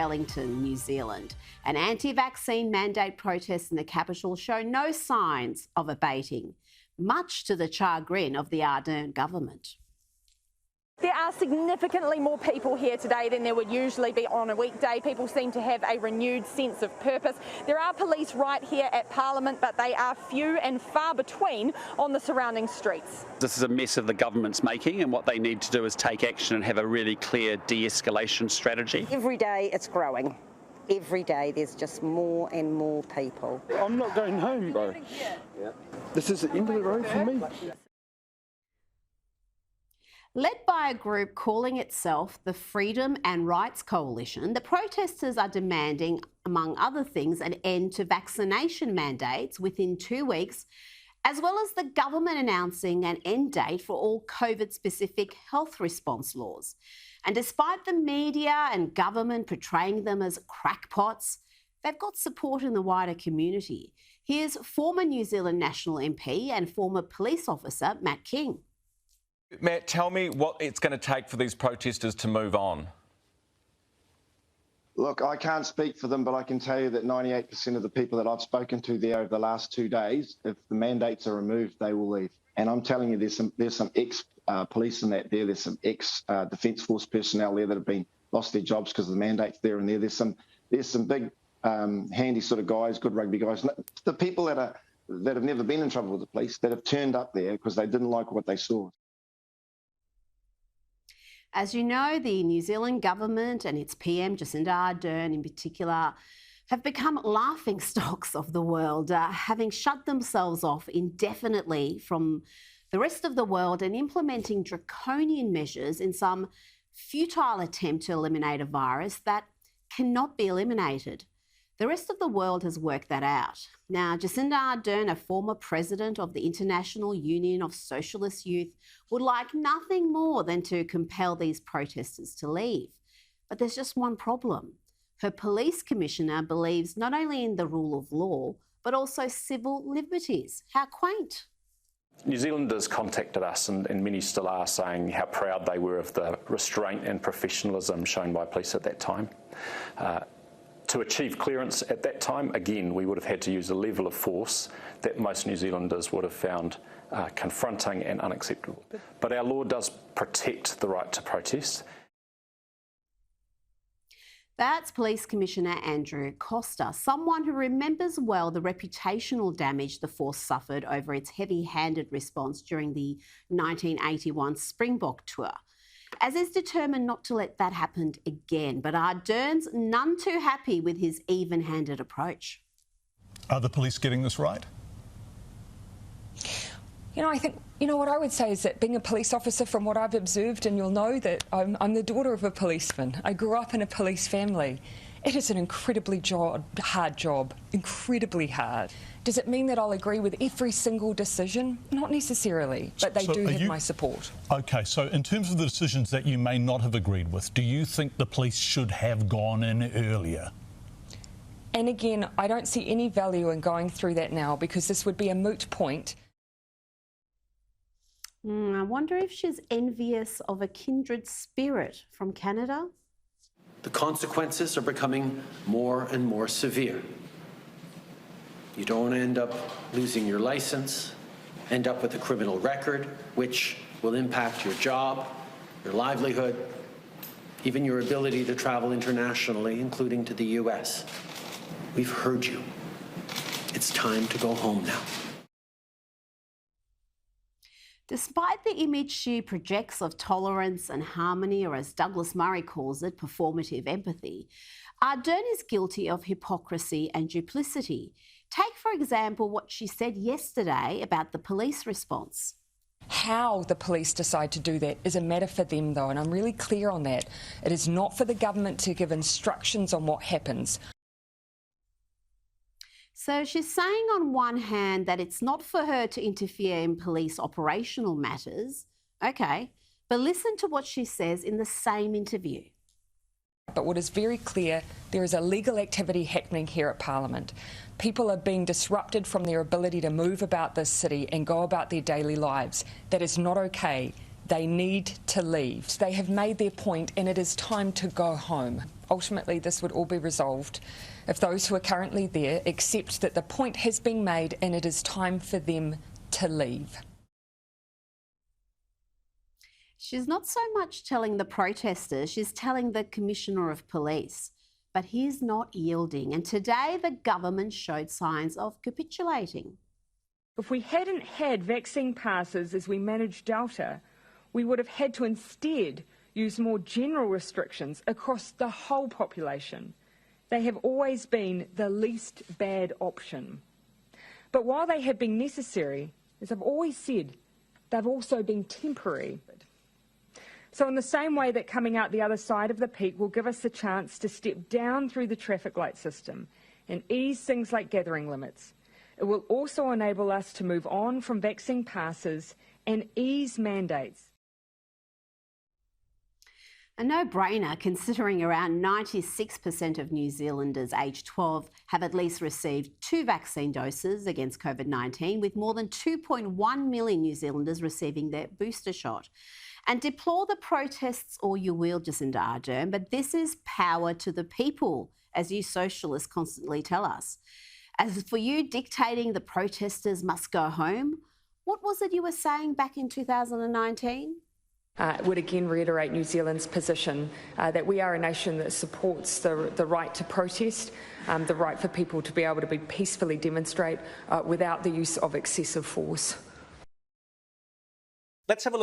Wellington, New Zealand. An anti-vaccine mandate protest in the capital show no signs of abating, much to the chagrin of the Ardern government. There are significantly more people here today than there would usually be on a weekday. People seem to have a renewed sense of purpose. There are police right here at Parliament, but they are few and far between on the surrounding streets. This is a mess of the government's making, and what they need to do is take action and have a really clear de-escalation strategy. Every day it's growing. Every day there's just more and more people. I'm not going home, bro. This is the end of the road for me. Led by a group calling itself the Freedom and Rights Coalition, the protesters are demanding, among other things, an end to vaccination mandates within 2 weeks, as well as the government announcing an end date for all COVID-specific health response laws. And despite the media and government portraying them as crackpots, they've got support in the wider community. Here's former New Zealand National MP and former police officer Matt King. Matt, tell me what it's going to take for these protesters to move on. Look, I can't speak for them, but I can tell you that 98% of the people that I've spoken to there over the last 2 days, if the mandates are removed, they will leave. And I'm telling you, there's some ex-police in that there. There's some ex-Defence Force personnel there that have been lost their jobs because of the mandates there and there. There's some big, handy sort of guys, good rugby guys. The people that have never been in trouble with the police, that have turned up there because they didn't like what they saw. As you know, the New Zealand government and its PM, Jacinda Ardern in particular, have become laughingstocks of the world, having shut themselves off indefinitely from the rest of the world and implementing draconian measures in some futile attempt to eliminate a virus that cannot be eliminated. The rest of the world has worked that out. Now, Jacinda Ardern, a former president of the International Union of Socialist Youth, would like nothing more than to compel these protesters to leave. But there's just one problem. Her police commissioner believes not only in the rule of law, but also civil liberties. How quaint. New Zealanders contacted us, and many still are, saying how proud they were of the restraint and professionalism shown by police at that time. To achieve clearance at that time, again, we would have had to use a level of force that most New Zealanders would have found confronting and unacceptable. But our law does protect the right to protest. That's Police Commissioner Andrew Costa, someone who remembers well the reputational damage the force suffered over its heavy-handed response during the 1981 Springbok tour, as is determined not to let that happen again. But Ardern's none too happy with his even-handed approach. Are the police getting this right? I think, what I would say is that being a police officer, from what I've observed, and you'll know that I'm the daughter of a policeman. I grew up in a police family. It is an incredibly hard job, incredibly hard. Does it mean that I'll agree with every single decision? Not necessarily, but they do have my support. OK, so in terms of the decisions that you may not have agreed with, do you think the police should have gone in earlier? And again, I don't see any value in going through that now, because this would be a moot point. I wonder if she's envious of a kindred spirit from Canada. The consequences are becoming more and more severe. You don't end up losing your license, end up with a criminal record, which will impact your job, your livelihood, even your ability to travel internationally, including to the US. We've heard you. It's time to go home now. Despite the image she projects of tolerance and harmony, or as Douglas Murray calls it, performative empathy, Ardern is guilty of hypocrisy and duplicity. Take, for example, what she said yesterday about the police response. How the police decide to do that is a matter for them, though, and I'm really clear on that. It is not for the government to give instructions on what happens. So she's saying on one hand that it's not for her to interfere in police operational matters. OK, but listen to what she says in the same interview. But what is very clear, there is illegal activity happening here at Parliament. People are being disrupted from their ability to move about this city and go about their daily lives. That is not OK. They need to leave. They have made their point and it is time to go home. Ultimately, this would all be resolved if those who are currently there accept that the point has been made and it is time for them to leave. She's not so much telling the protesters, she's telling the Commissioner of Police. But he's not yielding, and today the government showed signs of capitulating. If we hadn't had vaccine passes as we managed Delta, we would have had to instead use more general restrictions across the whole population. They have always been the least bad option. But while they have been necessary, as I've always said, they've also been temporary. So in the same way that coming out the other side of the peak will give us the chance to step down through the traffic light system and ease things like gathering limits, it will also enable us to move on from vaccine passes and ease mandates. A no-brainer, considering around 96% of New Zealanders aged 12 have at least received 2 vaccine doses against COVID-19, with more than 2.1 million New Zealanders receiving their booster shot. And deplore the protests all you will, Jacinda Ardern, but this is power to the people, as you socialists constantly tell us. As for you dictating the protesters must go home, what was it you were saying back in 2019? Would again reiterate New Zealand's position that we are a nation that supports the right to protest, the right for people to be able to peacefully demonstrate without the use of excessive force. Let's have a look.